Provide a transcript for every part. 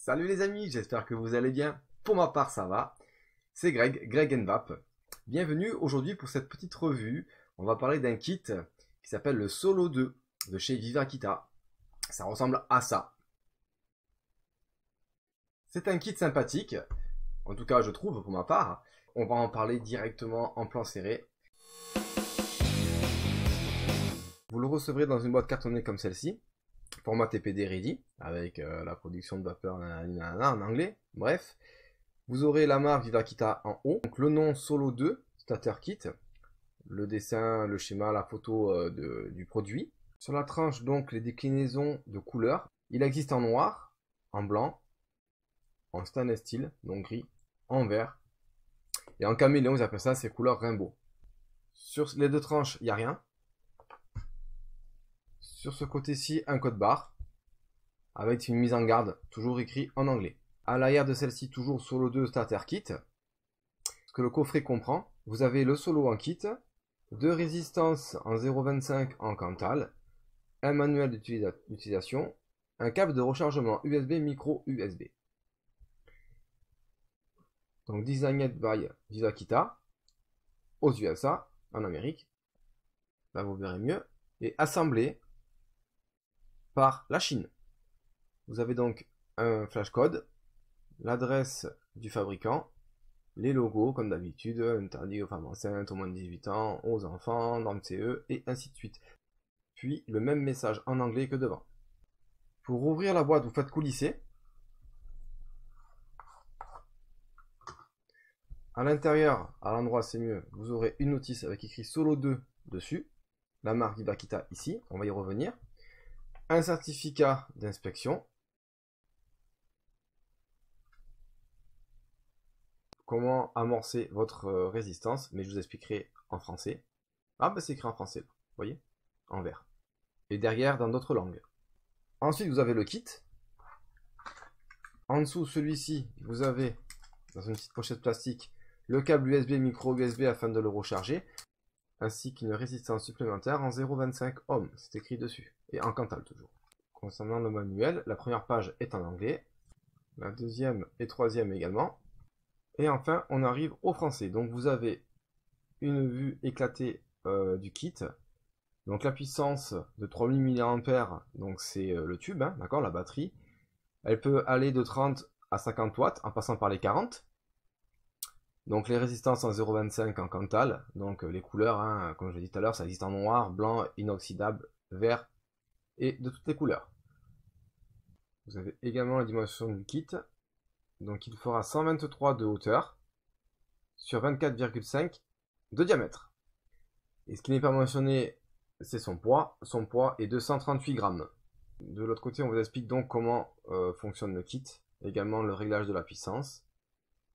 Salut les amis, j'espère que vous allez bien. Pour ma part, ça va. C'est Greg Nvap. Bienvenue aujourd'hui pour cette petite revue. On va parler d'un kit qui s'appelle le Solo 2 de chez Vivakita. Ça ressemble à ça. C'est un kit sympathique, en tout cas je trouve pour ma part. On va en parler directement en plan serré. Vous le recevrez dans une boîte cartonnée comme celle-ci. Format TPD ready, avec la production de vapeur en anglais, bref. Vous aurez la marque Vivakita en haut, donc le nom Solo 2 Starter Kit, le dessin, le schéma, la photo du produit. Sur la tranche, donc, les déclinaisons de couleurs. Il existe en noir, en blanc, en stainless steel, donc gris, en vert, et en caméléon, ils appellent ça, ces couleurs rainbow. Sur les deux tranches, il n'y a rien. Sur ce côté-ci, un code barre avec une mise en garde, toujours écrit en anglais. À l'arrière de celle-ci, toujours Solo 2 Starter Kit. Ce que le coffret comprend, vous avez le Solo en kit, 2 résistances en 0,25 en Cantal, un manuel d'utilisation, un câble de rechargement USB micro USB. Donc designed by Vivakita aux USA, en Amérique. Là vous verrez mieux. Et assemblé par la Chine. Vous avez donc un flash code, l'adresse du fabricant, les logos comme d'habitude, interdit aux femmes enceintes, aux moins de 18 ans, aux enfants, normes CE, et ainsi de suite. Puis le même message en anglais que devant. Pour ouvrir la boîte, vous faites coulisser. À l'intérieur, à l'endroit c'est mieux, vous aurez une notice avec écrit Solo 2 dessus, la marque Vivakita ici, on va y revenir. Un certificat d'inspection. Comment amorcer votre résistance, mais je vous expliquerai en français. Ah bah c'est écrit en français, vous voyez, en vert. Et derrière dans d'autres langues. Ensuite vous avez le kit. En dessous celui-ci, vous avez, dans une petite pochette plastique, le câble USB micro USB afin de le recharger, ainsi qu'une résistance supplémentaire en 0,25 ohms, c'est écrit dessus, et en Cantal toujours. Concernant le manuel, la première page est en anglais, la deuxième et troisième également, et enfin on arrive au français. Donc vous avez une vue éclatée du kit, donc la puissance de 3000 mAh, donc c'est le tube, hein, d'accord, la batterie, elle peut aller de 30 à 50 watts en passant par les 40. Donc les résistances en 0,25 en Cantal, donc les couleurs, hein, comme je l'ai dit tout à l'heure, ça existe en noir, blanc, inoxydable, vert et de toutes les couleurs. Vous avez également la dimension du kit, donc il fera 123 de hauteur sur 24,5 de diamètre. Et ce qui n'est pas mentionné, c'est son poids. Son poids est de 138 grammes. De l'autre côté, on vous explique donc comment fonctionne le kit, également le réglage de la puissance.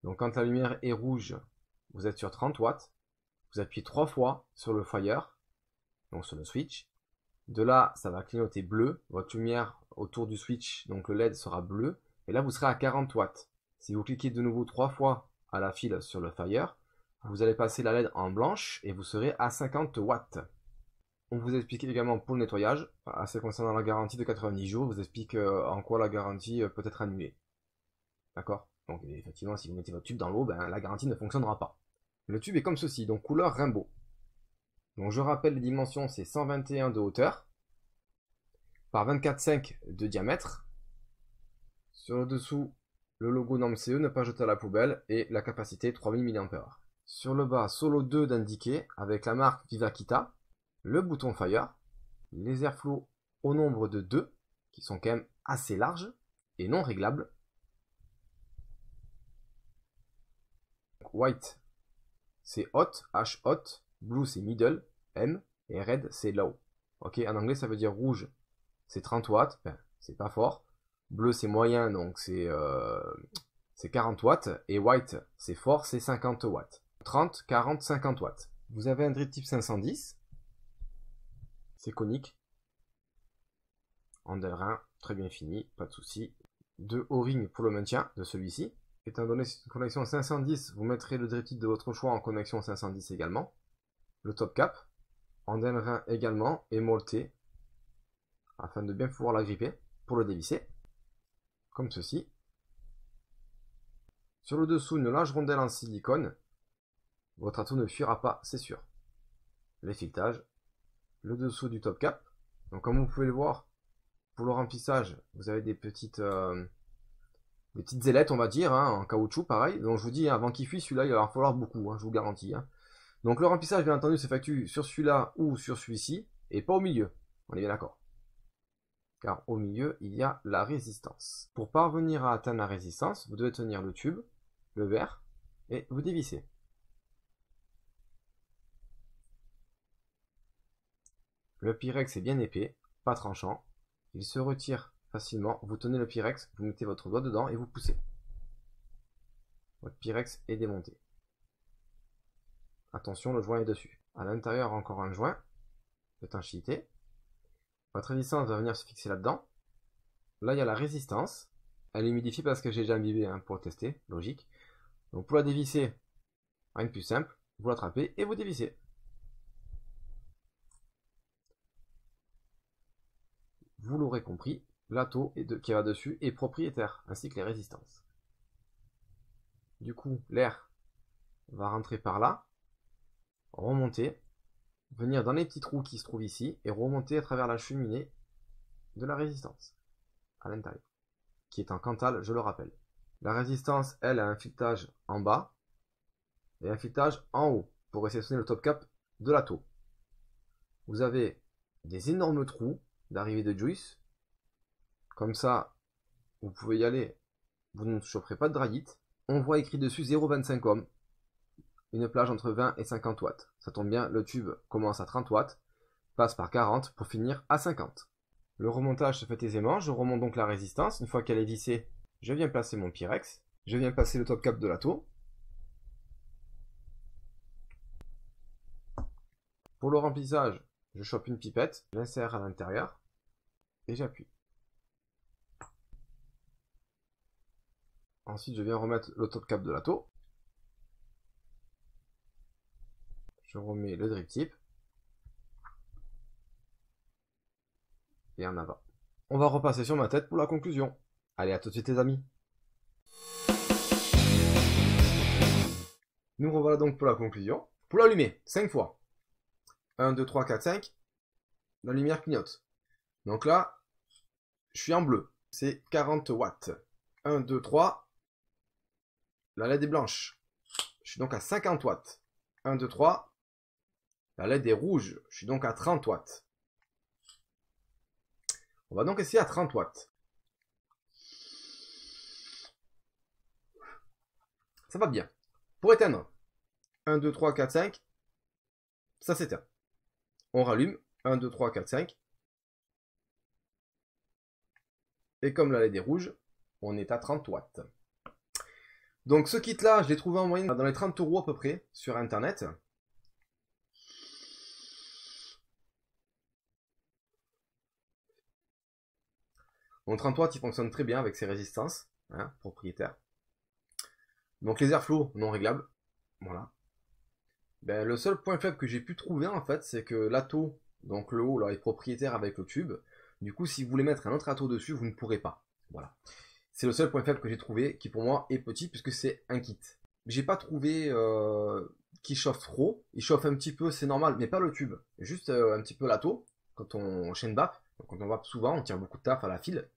Donc quand la lumière est rouge, vous êtes sur 30 watts. Vous appuyez 3 fois sur le fire, donc sur le switch. De là, ça va clignoter bleu. Votre lumière autour du switch, donc le LED sera bleu. Et là, vous serez à 40 watts. Si vous cliquez de nouveau 3 fois à la file sur le fire, vous allez passer la LED en blanche et vous serez à 50 watts. On vous explique également pour le nettoyage, assez concernant la garantie de 90 jours, on vous explique en quoi la garantie peut être annulée. D'accord? Donc effectivement, si vous mettez votre tube dans l'eau, ben, la garantie ne fonctionnera pas. Le tube est comme ceci, donc couleur rainbow. Donc je rappelle les dimensions, c'est 121 de hauteur par 24,5 de diamètre. Sur le dessous, le logo norme CE, ne pas jeter à la poubelle, et la capacité 3000 mAh. Sur le bas, Solo 2 d'indiqué avec la marque Vivakita, le bouton Fire, les airflows au nombre de 2, qui sont quand même assez larges et non réglables. White, c'est hot, H hot, blue c'est middle, M, et red c'est low. Ok, en anglais ça veut dire rouge, c'est 30 watts, ben, c'est pas fort. Bleu c'est moyen, donc c'est 40 watts. Et white c'est fort, c'est 50 watts. 30, 40, 50 watts. Vous avez un drip type 510. C'est conique. En Delrin, très bien fini, pas de souci. 2 O-ring pour le maintien de celui-ci. Étant donné que c'est une connexion 510, vous mettrez le drip type de votre choix en connexion 510 également. Le top cap, en Delrin également, et molleté, afin de bien pouvoir la gripper pour le dévisser. Comme ceci. Sur le dessous, une large rondelle en silicone. Votre atout ne fuira pas, c'est sûr. Les filetages. Le dessous du top cap. Donc comme vous pouvez le voir, pour le remplissage, vous avez des petites ailettes, on va dire, hein, en caoutchouc, pareil. Donc je vous dis, avant qu'il fuit, celui-là, il va en falloir beaucoup, hein, je vous garantis. Hein. Donc le remplissage, bien entendu, s'effectue sur celui-là ou sur celui-ci, et pas au milieu. On est bien d'accord. Car au milieu, il y a la résistance. Pour parvenir à atteindre la résistance, vous devez tenir le tube, le verre, et vous dévissez. Le pyrex est bien épais, pas tranchant. Il se retire facilement. Vous tenez le pyrex, vous mettez votre doigt dedans et vous poussez. Votre pyrex est démonté. Attention, le joint est dessus. À l'intérieur, encore un joint d'étanchéité. Votre résistance va venir se fixer là-dedans. Là, il y a la résistance. Elle est humidifiée parce que j'ai déjà imbibé hein, pour le tester, logique. Donc pour la dévisser, rien de plus simple. Vous l'attrapez et vous dévissez. Vous l'aurez compris, l'ato qui va dessus est propriétaire, ainsi que les résistances. Du coup, l'air va rentrer par là, remonter, venir dans les petits trous qui se trouvent ici, et remonter à travers la cheminée de la résistance, à l'intérieur, qui est en Cantal, je le rappelle. La résistance, elle, a un filetage en bas, et un filetage en haut, pour réceptionner le top cap de l'ato. Vous avez des énormes trous d'arrivée de juice. Comme ça, vous pouvez y aller, vous ne chaufferez pas de draguite. On voit écrit dessus 0,25 ohms. Une plage entre 20 et 50 watts. Ça tombe bien, le tube commence à 30 watts, passe par 40 pour finir à 50. Le remontage se fait aisément. Je remonte donc la résistance. Une fois qu'elle est vissée, je viens placer mon pyrex. Je viens passer le top cap de l'ato. Pour le remplissage, je chope une pipette, j'insère à l'intérieur et j'appuie. Ensuite, je viens remettre le top cap de l'ato. Je remets le drip tip. Et en avant. On va repasser sur ma tête pour la conclusion. Allez, à tout de suite les amis. Nous revoilà donc pour la conclusion. Pour l'allumer, 5 fois. 1, 2, 3, 4, 5. La lumière clignote. Donc là, je suis en bleu. C'est 40 watts. 1, 2, 3. La LED est blanche. Je suis donc à 50 watts. 1, 2, 3. La LED est rouge. Je suis donc à 30 watts. On va donc essayer à 30 watts. Ça va bien. Pour éteindre, 1, 2, 3, 4, 5. Ça s'éteint. On rallume. 1, 2, 3, 4, 5. Et comme la LED est rouge, on est à 30 watts. Donc ce kit là, je l'ai trouvé en moyenne dans les 30 € à peu près sur internet. Donc 30 watts, il fonctionne très bien avec ses résistances hein, propriétaires. Donc les airflows non réglables. Voilà. Ben, le seul point faible que j'ai pu trouver en fait, c'est que l'ato, donc le haut là, est propriétaire avec le tube. Du coup, si vous voulez mettre un autre ato dessus, vous ne pourrez pas. Voilà. C'est le seul point faible que j'ai trouvé, qui pour moi est petit, puisque c'est un kit. J'ai pas trouvé qui chauffe trop. Il chauffe un petit peu, c'est normal, mais pas le tube. Juste un petit peu l'ato, quand on chaîne vape. Quand on vape souvent, on tient beaucoup de taf à la file.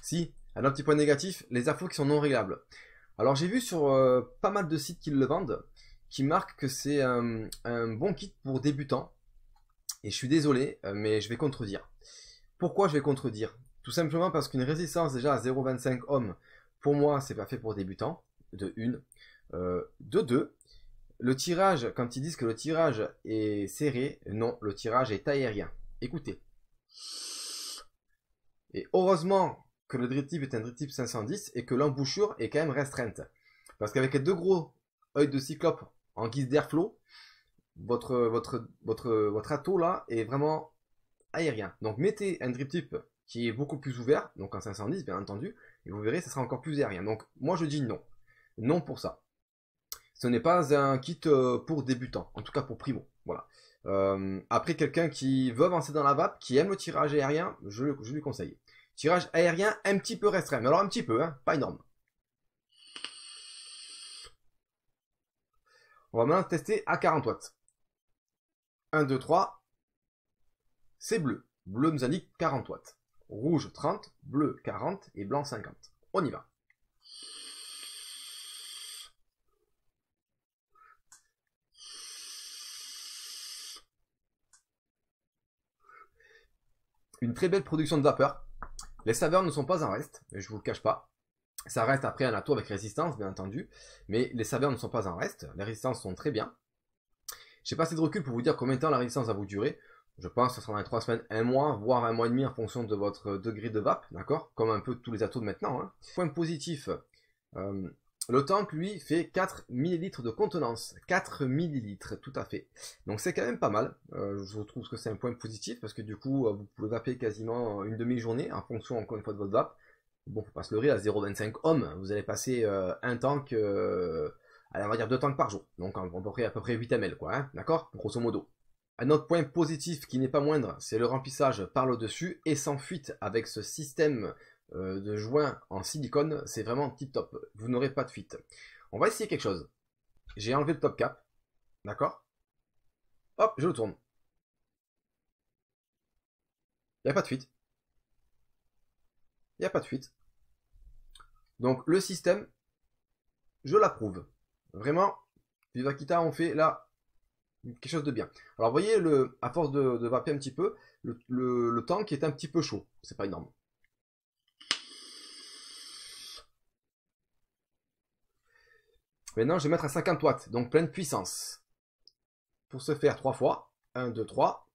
Si, un autre petit point négatif, les airflows qui sont non réglables. Alors j'ai vu sur pas mal de sites qui le vendent, qui marquent que c'est un bon kit pour débutants. Et je suis désolé, mais je vais contredire. Pourquoi je vais contredire? Tout simplement parce qu'une résistance déjà à 0,25 ohms, pour moi, c'est pas fait pour débutants, de 1. De 2, le tirage, quand ils disent que le tirage est serré, non, le tirage est aérien. Écoutez. Et heureusement que le drip tip est un drip tip 510 et que l'embouchure est quand même restreinte. Parce qu'avec les deux gros œils de cyclope en guise d'airflow, votre ato là est vraiment aérien. Donc mettez un drip tip qui est beaucoup plus ouvert, donc en 510 bien entendu, et vous verrez, ça sera encore plus aérien. Donc moi je dis non. Non pour ça. Ce n'est pas un kit pour débutants, en tout cas pour primo. Voilà. Après, quelqu'un qui veut avancer dans la vape, qui aime le tirage aérien, je lui conseille. Tirage aérien un petit peu restreint, mais alors un petit peu, hein, pas énorme. On va maintenant tester à 40 watts. 1, 2, 3. C'est bleu. Bleu nous indique 40 watts. Rouge 30, bleu 40 et blanc 50. On y va. Une très belle production de vapeur. Les saveurs ne sont pas en reste, je vous le cache pas. Ça reste après un atout avec résistance, bien entendu. Mais les saveurs ne sont pas en reste. Les résistances sont très bien. J'ai pas assez de recul pour vous dire combien de temps la résistance va vous durer. Je pense que ce sera dans les 3 semaines, 1 mois, voire 1 mois et demi en fonction de votre degré de vape, d'accord? Comme un peu tous les atos de maintenant. Hein. Point positif, le tank, lui, fait 4 ml de contenance. 4 ml, tout à fait. Donc c'est quand même pas mal. Je trouve que c'est un point positif parce que du coup, vous pouvez vaper quasiment une demi-journée en fonction, encore une fois, de votre vape. Bon, faut pas se leurrer, à 0,25 ohms, vous allez passer un tank, allez, on va dire 2 tanks par jour. Donc à peu près 8 ml, quoi, hein, d'accord? Grosso modo. Un autre point positif qui n'est pas moindre, c'est le remplissage par le dessus et sans fuite avec ce système de joint en silicone, c'est vraiment tip top. Vous n'aurez pas de fuite. On va essayer quelque chose. J'ai enlevé le top cap, d'accord? Hop, je le tourne. Il n'y a pas de fuite. Il n'y a pas de fuite. Donc le système, je l'approuve. Vraiment, Vivakita ont fait là quelque chose de bien. Alors vous voyez, à force de vaper un petit peu, le tank est un petit peu chaud. C'est pas énorme. Maintenant, je vais mettre à 50 watts, donc pleine puissance. Pour ce faire 3 fois, 1, 2, 3,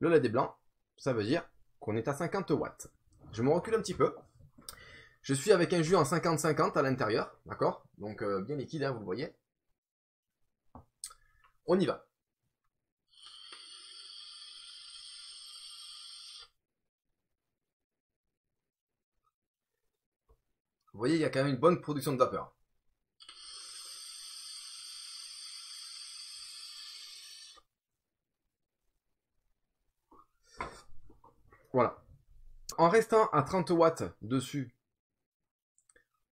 le LED est blanc, ça veut dire qu'on est à 50 watts. Je me recule un petit peu. Je suis avec un jus en 50-50 à l'intérieur, d'accord? Donc bien liquide, hein, vous le voyez. On y va. Vous voyez, il y a quand même une bonne production de vapeur. Voilà. En restant à 30 watts dessus,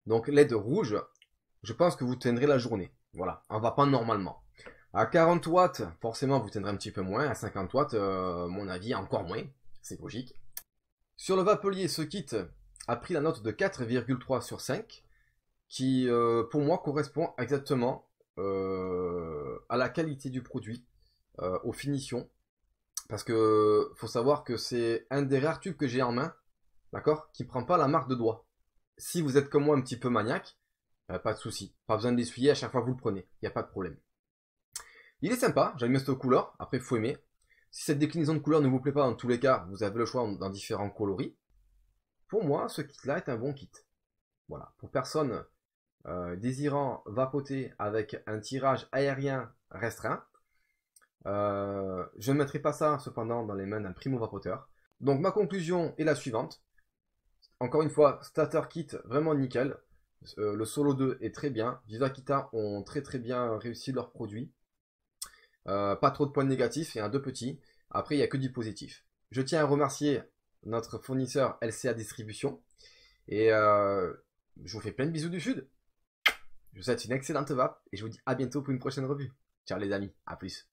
donc LED rouge, je pense que vous tiendrez la journée. Voilà, on va pas normalement. À 40 watts, forcément, vous tiendrez un petit peu moins. À 50 watts, mon avis, encore moins. C'est logique. Sur le vapelier, ce kit a pris la note de 4,3 sur 5, qui, pour moi, correspond exactement à la qualité du produit, aux finitions. Parce que faut savoir que c'est un des rares tubes que j'ai en main, d'accord, qui prend pas la marque de doigt. Si vous êtes comme moi un petit peu maniaque, pas de souci, pas besoin de l'essuyer à chaque fois que vous le prenez, il n'y a pas de problème. Il est sympa, j'aime bien cette couleur, après il faut aimer. Si cette déclinaison de couleur ne vous plaît pas, dans tous les cas, vous avez le choix dans différents coloris. Pour moi, ce kit-là est un bon kit. Voilà, pour personne désirant vapoter avec un tirage aérien restreint, je ne mettrai pas ça cependant dans les mains d'un primo vapoteur. Donc ma conclusion est la suivante. Encore une fois, starter kit vraiment nickel. Le Solo 2 est très bien. Vivakita ont très bien réussi leur produit. Pas trop de points négatifs et un 2 petits. Après, il n'y a que du positif. Je tiens à remercier notre fournisseur LCA Distribution. Et je vous fais plein de bisous du sud. Je vous souhaite une excellente vape et je vous dis à bientôt pour une prochaine revue. Ciao les amis, à plus.